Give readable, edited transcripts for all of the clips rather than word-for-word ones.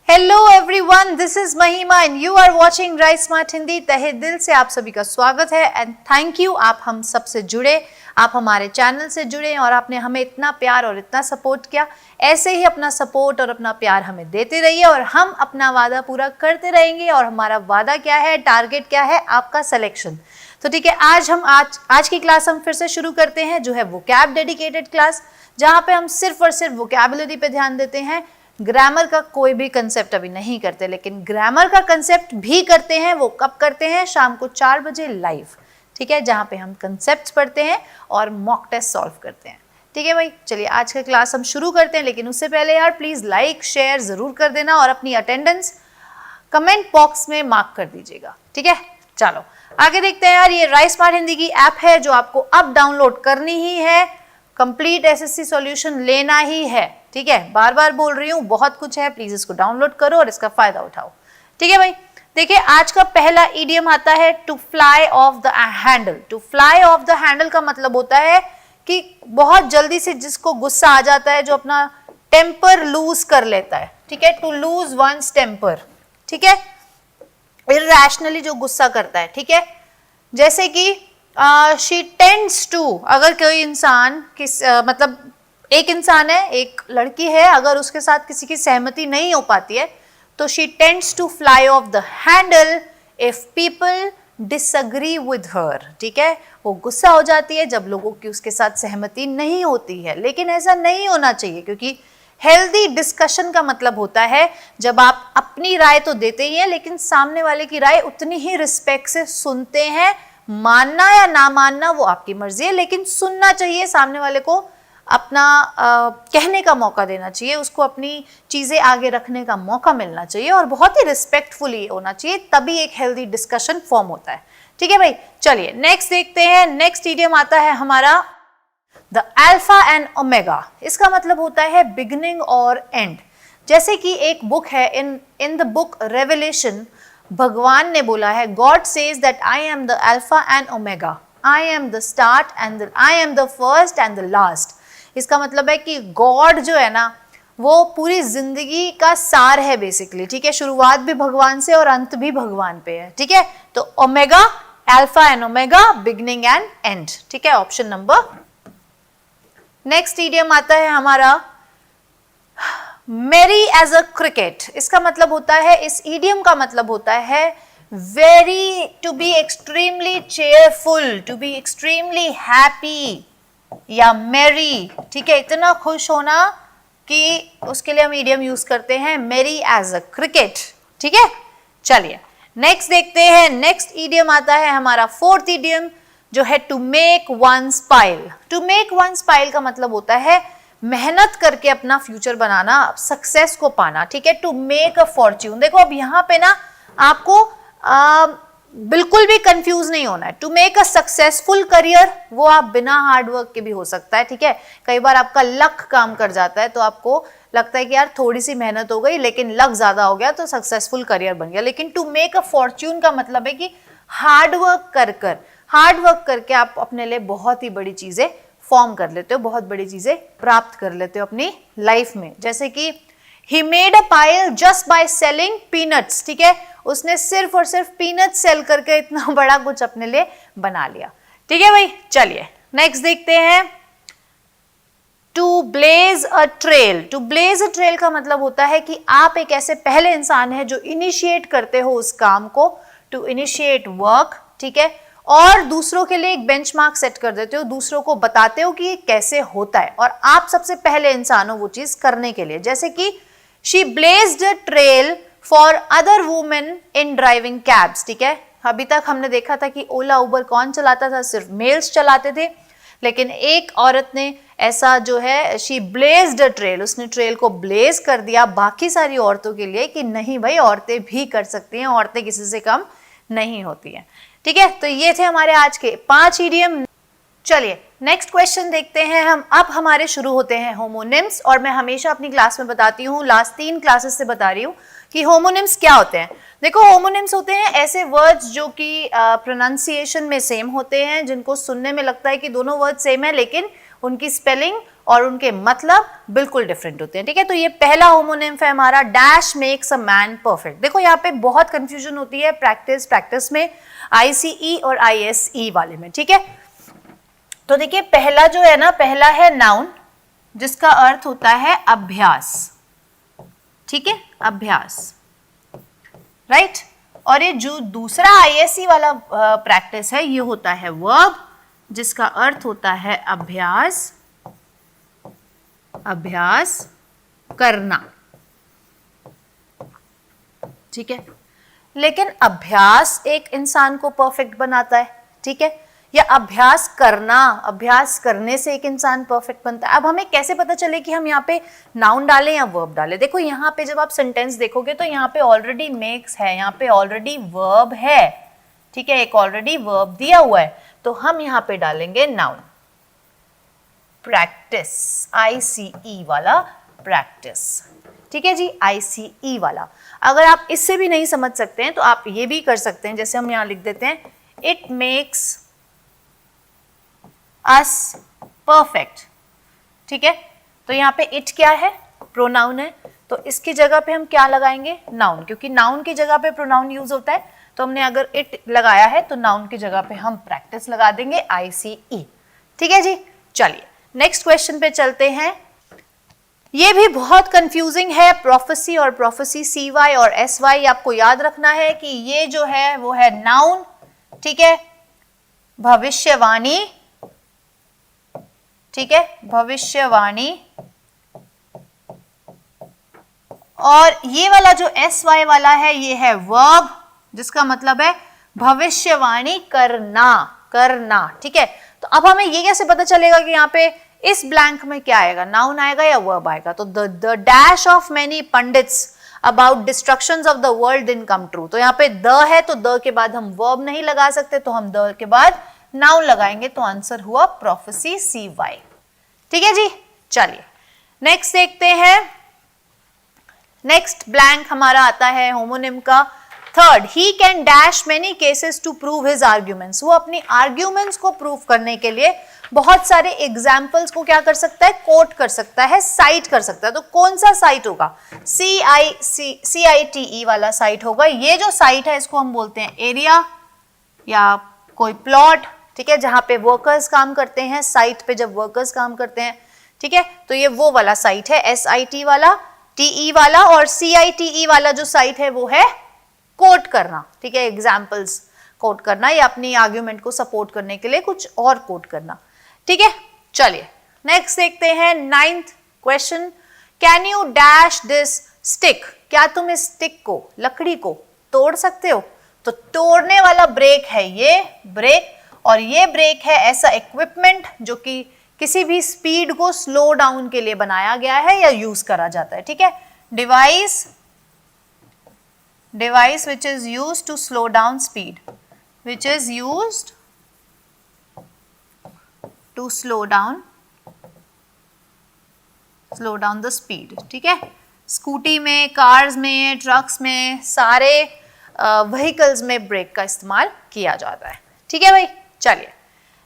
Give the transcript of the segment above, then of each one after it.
Hello everyone, this is Mahima and you are watching right smart Hindi. तहे दिल से आप सभी का स्वागत है एंड थैंक यू। आप हम सबसे जुड़े, आप हमारे चैनल से जुड़े और आपने हमें इतना प्यार और इतना सपोर्ट किया। ऐसे ही अपना सपोर्ट और अपना प्यार हमें देते रहिए और हम अपना वादा पूरा करते रहेंगे। और हमारा वादा क्या है, टारगेट क्या है? आपका सिलेक्शन। तो ठीक है, आज की क्लास हम फिर से शुरू करते हैं, जो है वोकैब डेडिकेटेड क्लास, जहाँ पे हम सिर्फ और सिर्फ वोकैबुलरी पे ध्यान देते हैं। ग्रामर का कोई भी कंसेप्ट अभी नहीं करते, लेकिन ग्रामर का कंसेप्ट भी करते हैं। वो कब करते हैं? शाम को 4 बजे लाइव, ठीक है, जहाँ पे हम कंसेप्ट्स पढ़ते हैं और मॉक टेस्ट सॉल्व करते हैं। ठीक है भाई, चलिए आज का क्लास हम शुरू करते हैं। लेकिन उससे पहले यार प्लीज लाइक शेयर जरूर कर देना और अपनी अटेंडेंस कमेंट बॉक्स में मार्क कर दीजिएगा। ठीक है, चलो आगे देखते हैं। यार ये राइट स्मार्ट हिंदी की ऐप है जो आपको अब डाउनलोड करनी ही है। कंप्लीट एसएससी सॉल्यूशन लेना ही है, ठीक है, बार बार बोल रही हूँ, बहुत कुछ है, प्लीज इसको डाउनलोड करो और इसका फायदा उठाओ। ठीक है भाई, देखिए आज का पहला इडियम आता है to fly off the handle. To fly off the handle का मतलब होता है कि बहुत जल्दी से जिसको गुस्सा आ जाता है, जो अपना टेम्पर लूज कर लेता है, ठीक है, टू लूज वंस टेम्पर, ठीक है, इरैशनली जो गुस्सा करता है, ठीक है, जैसे कि शी टेंड्स टू, अगर कोई इंसान मतलब एक इंसान है, एक लड़की है, अगर उसके साथ किसी की सहमति नहीं हो पाती है तो she tends to fly off the handle if people disagree with her. ठीक है, वो गुस्सा हो जाती है जब लोगों की उसके साथ सहमति नहीं होती है। लेकिन ऐसा नहीं होना चाहिए, क्योंकि हेल्दी डिस्कशन का मतलब होता है जब आप अपनी राय तो देते ही हैं, लेकिन सामने वाले की राय उतनी ही रिस्पेक्ट से सुनते हैं। मानना या ना मानना वो आपकी मर्जी है, लेकिन सुनना चाहिए, सामने वाले को अपना कहने का मौका देना चाहिए, उसको अपनी चीजें आगे रखने का मौका मिलना चाहिए और बहुत ही रिस्पेक्टफुली होना चाहिए, तभी एक हेल्दी डिस्कशन फॉर्म होता है। ठीक है भाई, चलिए नेक्स्ट देखते हैं। नेक्स्ट इडियम आता है हमारा द अल्फा एंड ओमेगा। इसका मतलब होता है बिगिनिंग और एंड। जैसे कि एक बुक है, इन द बुक रेवलेशन, भगवान ने बोला है, God says that I am the alpha and omega, I am the start and I am the first and the last. इसका मतलब है कि गॉड जो है ना, वो पूरी जिंदगी का सार है बेसिकली। ठीक है, शुरुआत भी भगवान से और अंत भी भगवान पे है। ठीक है, तो omega, alpha and omega, beginning and and. ठीक है, ऑप्शन नंबर। नेक्स्ट इडियम आता है हमारा मेरी एज अ क्रिकेट। इसका मतलब होता है, इस इडियम का मतलब होता है very, to be extremely cheerful, to be extremely happy या मेरी। ठीक है, इतना खुश होना कि उसके लिए हम इडियम यूज करते हैं मेरी एज अ क्रिकेट। ठीक है, चलिए नेक्स्ट देखते हैं। नेक्स्ट इडियम आता है हमारा फोर्थ इडियम, जो है to make one's pile. To make one's pile का मतलब होता है मेहनत करके अपना फ्यूचर बनाना, सक्सेस को पाना। ठीक है, टू मेक अ फॉर्च्यून। देखो अब यहाँ पे ना आपको बिल्कुल भी कंफ्यूज नहीं होना है। To make a successful career, वो आप बिना हार्डवर्क के भी हो सकता है। ठीक है, कई बार आपका लक काम कर जाता है तो आपको लगता है कि यार थोड़ी सी मेहनत हो गई, लेकिन लक ज्यादा हो गया तो सक्सेसफुल करियर बन गया। लेकिन टू मेक अ फॉर्च्यून का मतलब है कि हार्डवर्क करके आप अपने लिए बहुत ही बड़ी चीजें फॉर्म कर लेते हो, बहुत बड़ी चीजें प्राप्त कर लेते हो अपनी लाइफ में। जैसे कि he made a pile just by selling peanuts। ठीक है, उसने सिर्फ और सिर्फ पीनट सेल करके इतना बड़ा कुछ अपने लिए बना लिया। ठीक है भाई, चलिए नेक्स्ट देखते हैं। To blaze a trail. To blaze a trail का मतलब होता है कि आप एक ऐसे पहले इंसान है जो इनिशिएट करते हो उस काम को, टू इनिशिएट वर्क। ठीक है, और दूसरों के लिए एक बेंचमार्क सेट कर देते हो, दूसरों को बताते हो कि ये कैसे होता है, और आप सबसे पहले इंसान हो वो चीज करने के लिए। जैसे कि she blazed a trail for other women in driving cabs. ठीक है, अभी तक हमने देखा था कि ओला उबर कौन चलाता था? सिर्फ मेल्स चलाते थे, लेकिन एक औरत ने ऐसा जो है, शी ब्लेज्ड अ ट्रेल, उसने ट्रेल को ब्लेज कर दिया बाकी सारी औरतों के लिए कि नहीं भाई, औरतें भी कर सकती हैं, औरतें किसी से कम नहीं होती हैं। ठीक है, तो ये थे हमारे आज के 5 इडियम। चलिए नेक्स्ट क्वेश्चन देखते हैं हम। अब हमारे शुरू होते हैं होमोनिम्स, और मैं हमेशा अपनी क्लास में बताती हूँ, लास्ट 3 क्लासेस से बता रही हूँ कि होमोनिम्स क्या होते हैं। देखो, होमोनिम्स होते हैं ऐसे वर्ड्स जो कि प्रोनाउंसिएशन में सेम होते हैं, जिनको सुनने में लगता है कि दोनों वर्ड सेम है, लेकिन उनकी स्पेलिंग और उनके मतलब बिल्कुल डिफरेंट होते हैं, ठीक है। तो ये पहला होमोनिम है हमारा, dash makes a man perfect. देखो यहाँ पे बहुत कंफ्यूजन होती है प्रैक्टिस में, ICE और ISE वाले में, ठीक है। तो देखिए पहला जो है ना, पहला है नाउन जिसका अर्थ होता है अभ्यास, ठीक है, अभ्यास, राइट। और ये जो दूसरा ISE वाला प्रैक्टिस है ये होता है वर्ब जिसका अर्थ होता है अभ्यास, अभ्यास करना, ठीक है। लेकिन अभ्यास एक इंसान को परफेक्ट बनाता है, ठीक है, या अभ्यास करना, अभ्यास करने से एक इंसान परफेक्ट बनता है। अब हमें कैसे पता चले कि हम यहाँ पे नाउन डालें या वर्ब डालें? देखो यहाँ पे जब आप सेंटेंस देखोगे तो यहाँ पे ऑलरेडी मेक्स है, यहाँ पे ऑलरेडी वर्ब है, ठीक है, एक ऑलरेडी वर्ब दिया हुआ है, तो हम यहाँ पे डालेंगे नाउन, प्रैक्टिस, ICE वाला प्रैक्टिस, ठीक है जी, ICE वाला। अगर आप इससे भी नहीं समझ सकते हैं तो आप ये भी कर सकते हैं, जैसे हम यहाँ लिख देते हैं इट मेक्स अस परफेक्ट, ठीक है। तो यहाँ पे इट क्या है? प्रोनाउन है, तो इसकी जगह पे हम क्या लगाएंगे? नाउन, क्योंकि नाउन की जगह पे प्रोनाउन यूज होता है, तो हमने अगर इट लगाया है तो नाउन की जगह पे हम प्रैक्टिस लगा देंगे, ICE, ठीक है जी। चलिए नेक्स्ट क्वेश्चन पे चलते हैं। ये भी बहुत कंफ्यूजिंग है, प्रोफेसी और प्रोफेसी, CY और SY। आपको याद रखना है कि ये जो है वो है नाउन, ठीक है, भविष्यवाणी, ठीक है, भविष्यवाणी, और ये वाला जो SY वाला है ये है वर्ब जिसका मतलब है भविष्यवाणी करना, करना, ठीक है। तो अब हमें ये कैसे पता चलेगा कि यहाँ पे इस ब्लैंक में क्या आएगा, नाउन आएगा या वर्ब आएगा? तो the dash of many pandits about destructions of the world didn't come true. तो यहाँ पे द है तो द के बाद हम वर्ब नहीं लगा सकते, तो हम द के बाद नाउन लगाएंगे, तो आंसर हुआ प्रोफेसी, CY, ठीक है जी। चलिए नेक्स्ट देखते हैं। नेक्स्ट ब्लैंक हमारा आता है होमोनिम का third, he can dash many cases to prove his arguments. वो अपनी आर्ग्यूमेंट्स को प्रूव करने के लिए बहुत सारे एग्जाम्पल्स को क्या कर सकता है? कोट कर सकता है, साइट कर सकता है। तो कौन सा साइट होगा? CITE वाला साइट होगा। ये जो साइट है इसको हम बोलते हैं एरिया या कोई प्लॉट, ठीक है, जहां पे वर्कर्स काम करते हैं, साइट पे जब वर्कर्स काम करते हैं, ठीक है, तो ये वो वाला साइट है, SIT वाला, TE वाला, और CITE वाला जो साइट है वो है कोट करना, ठीक है, एग्जाम्पल्स कोट करना या अपनी आर्ग्यूमेंट को सपोर्ट करने के लिए कुछ और कोट करना, ठीक है। चलिए नेक्स्ट देखते हैं 9th question, can you dash this stick? क्या तुम इस स्टिक को, लकड़ी को तोड़ सकते हो? तो तोड़ने वाला ब्रेक है ये ब्रेक, और ये ब्रेक है ऐसा इक्विपमेंट जो कि किसी भी स्पीड को स्लो डाउन के लिए बनाया गया है या यूज करा जाता है, ठीक है। Device which is used to slow down speed, which is used to slow down the speed, ठीक है। स्कूटी में, कार्स में, ट्रक्स में, सारे व्हीकल्स में ब्रेक का इस्तेमाल किया जाता है, ठीक है भाई। चलिए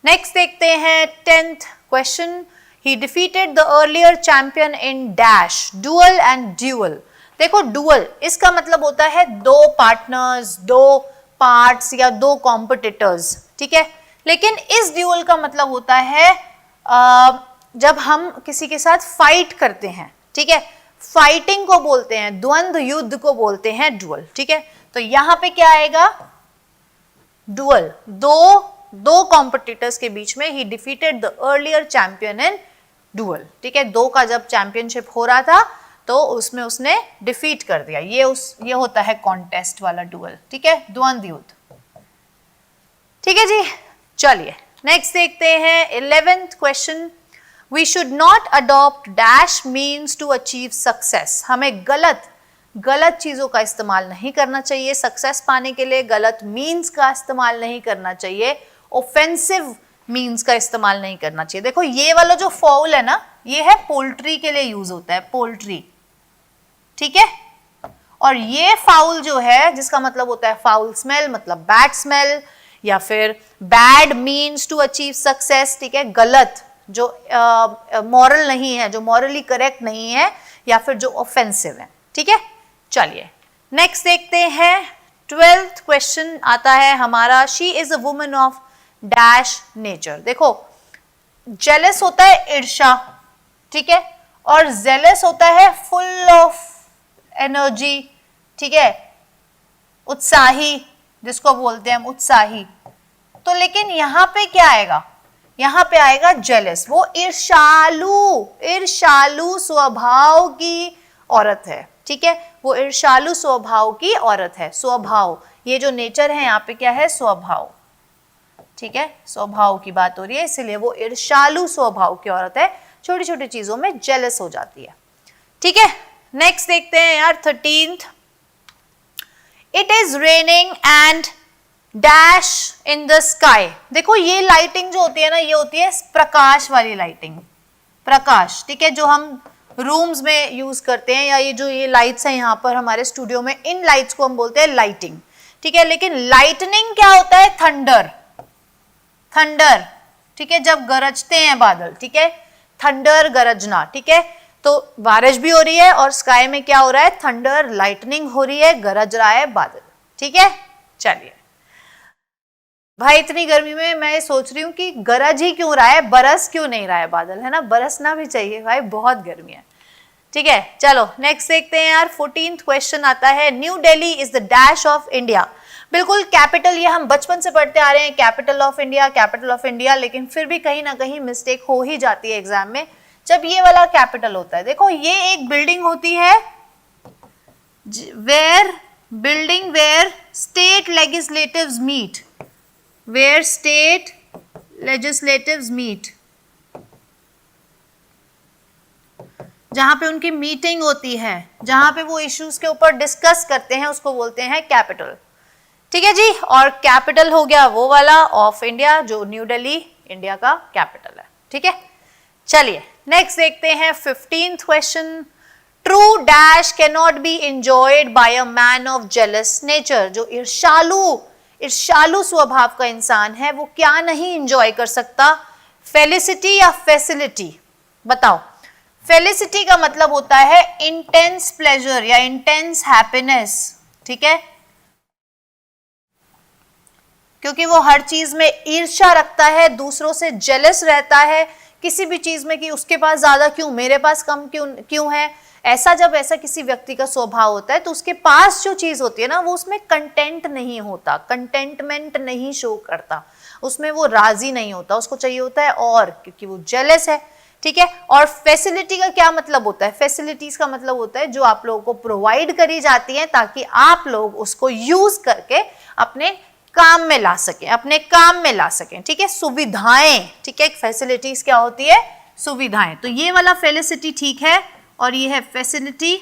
नेक्स्ट देखते हैं 10th question, he defeated the earlier champion in dash, dual and dual. देखो डुअल इसका मतलब होता है दो पार्टनर्स, दो पार्ट्स या दो कॉम्पिटिटर्स, ठीक है। लेकिन इस ड्यूअल का मतलब होता है जब हम किसी के साथ फाइट करते हैं, ठीक है, फाइटिंग को बोलते हैं, द्वंद्व युद्ध को बोलते हैं डुअल, ठीक है। तो यहां पे क्या आएगा? डुअल, दो कॉम्पिटिटर्स के बीच में, ही defeated the earlier champion in dual, ठीक है। दो का जब चैंपियनशिप हो रहा था तो उसमें उसने डिफीट कर दिया, ये होता है कॉन्टेस्ट वाला डुअल, ठीक है, द्वंद्व युद्ध, ठीक है जी। चलिए नेक्स्ट देखते हैं 11th question, we should not adopt dash means to achieve success. हमें गलत चीजों का इस्तेमाल नहीं करना चाहिए सक्सेस पाने के लिए, गलत मीन्स का इस्तेमाल नहीं करना चाहिए, ऑफेंसिव मीन्स का इस्तेमाल नहीं करना चाहिए। देखो ये वाला जो फाउल है ना, ये है पोल्ट्री के लिए यूज होता है, पोल्ट्री, ठीक है। और ये फाउल जो है जिसका मतलब होता है फाउल स्मेल, मतलब बैड स्मेल, या फिर bad means to achieve success, ठीक है, गलत, जो मॉरल नहीं है, जो मॉरली करेक्ट नहीं है, या फिर जो ऑफेंसिव है। ठीक है, चलिए नेक्स्ट देखते हैं। 12th क्वेश्चन आता है हमारा, she is a woman of dash nature. देखो, जेलस होता है ईर्ष्या, ठीक है, और जेलस होता है फुल ऑफ एनर्जी, ठीक है, उत्साही, जिसको बोलते हैं हम उत्साही। तो लेकिन यहां पे क्या आएगा, यहां पे आएगा जेलस। वो ईर्ष्यालु स्वभाव की औरत है, ठीक है, वो ईर्ष्यालु स्वभाव की औरत है। स्वभाव, ये जो नेचर है यहाँ पे क्या है, स्वभाव, ठीक है, स्वभाव की बात हो रही है, इसलिए वो ईर्ष्यालु स्वभाव की औरत है, छोटी छोटी चीजों में जेलस हो जाती है। ठीक है, नेक्स्ट देखते हैं यार 13th। It is raining and dash in the sky. देखो, ये लाइटिंग जो होती है ना, ये होती है प्रकाश वाली लाइटिंग, प्रकाश, ठीक है, जो हम रूम्स में यूज करते हैं, या ये लाइट्स हैं यहाँ पर हमारे स्टूडियो में, इन लाइट्स को हम बोलते हैं लाइटिंग। ठीक है, लेकिन लाइटनिंग क्या होता है, थंडर, थंडर, ठीक है, जब गरजते हैं बादल, ठीक है, थंडर, गरजना, ठीक है, तो बारिश भी हो रही है और स्काई में क्या हो रहा है, थंडर, लाइटनिंग हो रही है, गरज रहा है बादल। ठीक है, चलिए भाई, इतनी गर्मी में मैं सोच रही हूँ कि गरज ही क्यों रहा है, बरस क्यों नहीं रहा है बादल, है ना, बरसना भी चाहिए भाई, बहुत गर्मी है। ठीक है, चलो नेक्स्ट देखते हैं यार। 14th क्वेश्चन आता है, new Delhi is the dash of India. बिल्कुल कैपिटल, ये हम बचपन से पढ़ते आ रहे हैं, capital of India, capital of India, लेकिन फिर भी कहीं ना कहीं मिस्टेक हो ही जाती है एग्जाम में जब ये वाला कैपिटल होता है। देखो, ये एक बिल्डिंग होती है where state legislatives meet, where state legislatives meet, जहां पे उनकी मीटिंग होती है, जहां पे वो इश्यूज के ऊपर डिस्कस करते हैं, उसको बोलते हैं कैपिटल। ठीक है जी, और कैपिटल हो गया वो वाला ऑफ इंडिया, जो न्यू दिल्ली इंडिया का कैपिटल है। ठीक है, चलिए नेक्स्ट देखते हैं 15th question. True dash can not be enjoyed by a man of jealous nature. जो ईर्ष्यालु स्वभाव का इंसान है, वो क्या नहीं एंजॉय कर सकता, फेलिसिटी या फैसिलिटी। बताओ, फेलिसिटी का मतलब होता है इंटेंस प्लेजर या इंटेंस हैप्पीनेस, ठीक है, क्योंकि वो हर चीज में ईर्ष्या रखता है, दूसरों से जेलस रहता है, किसी भी चीज में कि उसके पास ज्यादा क्यों, मेरे पास कम क्यों है। ऐसा किसी व्यक्ति का स्वभाव होता है, तो उसके पास जो चीज होती है ना, वो उसमें कंटेंट नहीं होता, कंटेंटमेंट नहीं शो करता, उसमें वो राजी नहीं होता, उसको चाहिए होता है और, क्योंकि वो जेलस है। ठीक है, और फैसिलिटी का क्या मतलब होता है, फैसिलिटीज का मतलब होता है जो आप लोगों को प्रोवाइड करी जाती है ताकि आप लोग उसको यूज करके अपने काम में ला सकें, अपने काम में ला सकें। ठीक है, सुविधाएं, ठीक है, फैसिलिटीज क्या होती है, सुविधाएं। तो ये वाला फेलिसिटी ठीक है, और ये है फैसिलिटी,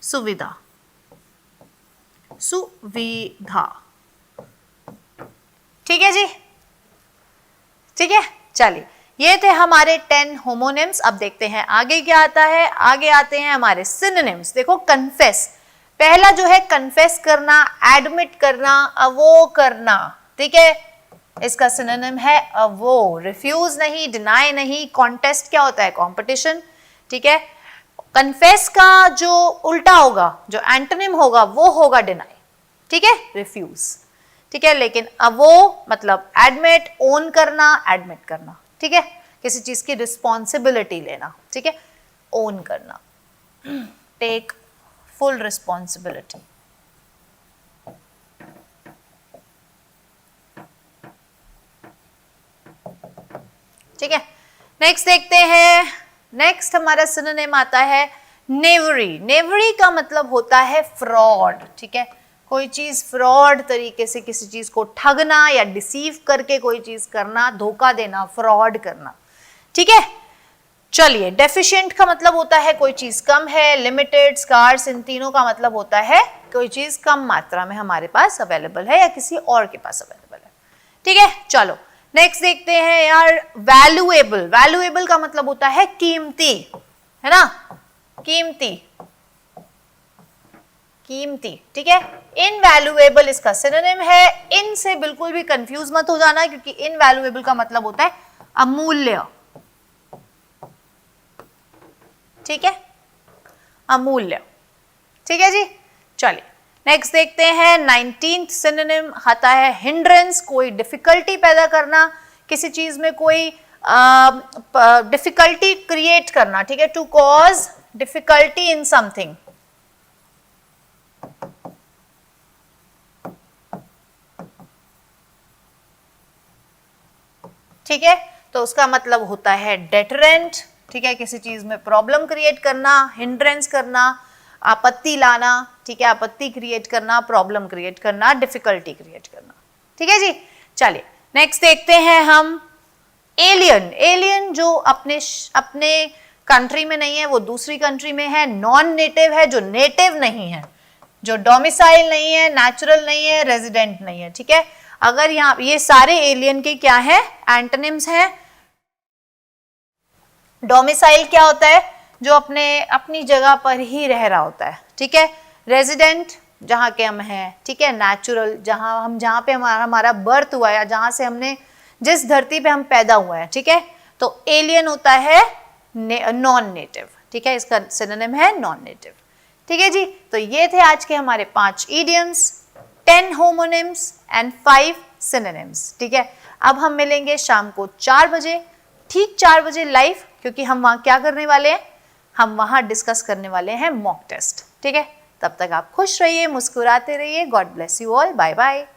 सुविधा, सुविधा। ठीक है जी, ठीक है, चलिए ये थे हमारे 10 होमोनिम्स। अब देखते हैं आगे क्या आता है। आगे आते हैं हमारे सिनोनिम्स। देखो, कन्फेस, पहला जो है कन्फेस करना, एडमिट करना, अवो करना। ठीक है, इसका सिनोनिम है अवो, रिफ्यूज नहीं, डिनाई नहीं। कॉन्टेस्ट क्या होता है, कॉम्पिटिशन। ठीक है, कन्फेस का जो उल्टा होगा, जो एंटोनिम होगा, वो होगा डिनाई। ठीक है, रिफ्यूज। ठीक है, लेकिन अवो मतलब एडमिट, ओन करना, एडमिट करना। ठीक है, किसी चीज की रिस्पॉन्सिबिलिटी लेना। ठीक है, ओन करना, टेक फुल रिस्पॉन्सिबिलिटी। ठीक है, नेक्स्ट देखते हैं। नेक्स्ट हमारा सिनोनिम आता है नेवरी। नेवरी का मतलब होता है फ्रॉड। ठीक है, कोई चीज फ्रॉड तरीके से किसी चीज को ठगना या डिसीव करके कोई चीज करना, धोखा देना, फ्रॉड करना। ठीक है, चलिए डेफिशिएंट का मतलब होता है कोई चीज कम है, लिमिटेड, स्कार्स, इन तीनों का मतलब होता है कोई चीज कम मात्रा में हमारे पास अवेलेबल है या किसी और के पास अवेलेबल है। ठीक है, चलो नेक्स्ट देखते हैं यार, वैल्यूएबल। वैल्यूएबल का मतलब होता है कीमती, है ना, कीमती, कीमती। ठीक है, इनवैल्यूएबल इसका सिनोनिम है। इन से बिल्कुल भी कंफ्यूज मत हो जाना, क्योंकि इनवैल्यूएबल का मतलब होता है अमूल्य। ठीक है, अमूल्य। ठीक है जी, चलिए नेक्स्ट देखते हैं। 19th सिनोनिम आता है हिंड्रेंस, कोई डिफिकल्टी पैदा करना, किसी चीज में कोई डिफिकल्टी क्रिएट करना। ठीक है, to cause difficulty in something. ठीक है, तो उसका मतलब होता है डेटरेंट। ठीक है, किसी चीज में प्रॉब्लम क्रिएट करना, हिंड्रेंस करना, आपत्ति लाना। ठीक है, आपत्ति क्रिएट करना, प्रॉब्लम क्रिएट करना, डिफिकल्टी क्रिएट करना। ठीक है जी, चलिए नेक्स्ट देखते हैं हम एलियन। एलियन जो अपने कंट्री में नहीं है, वो दूसरी कंट्री में है। नॉन नेटिव है, जो नेटिव नहीं है, जो डोमिसाइल नहीं है, नेचुरल नहीं है, रेजिडेंट नहीं है। ठीक है, अगर यहाँ ये सारे एलियन के क्या है, एंटोनिम्स हैं। डोमिसाइल क्या होता है, जो अपनी जगह पर ही रह रहा होता है। ठीक है, रेजिडेंट जहाँ के हम हैं। ठीक है, नेचुरल जहाँ पे हमारा बर्थ हुआ है, जहाँ से हमने जिस धरती पे हम पैदा हुए हैं। ठीक है, तो एलियन होता है नॉन नेटिव। ठीक है, इसका सिनोनिम है नॉन नेटिव। ठीक है जी, तो ये थे आज के हमारे 5 इडियम्स, 10 होमोनिम्स एंड 5 सिनोनिम्स। ठीक है, अब हम मिलेंगे शाम को 4 बजे, ठीक 4 बजे लाइव, क्योंकि हम वहाँ क्या करने वाले हैं, हम वहाँ डिस्कस करने वाले हैं मॉक टेस्ट। ठीक है, तब तक आप खुश रहिए, मुस्कुराते रहिए। God bless you all, bye bye.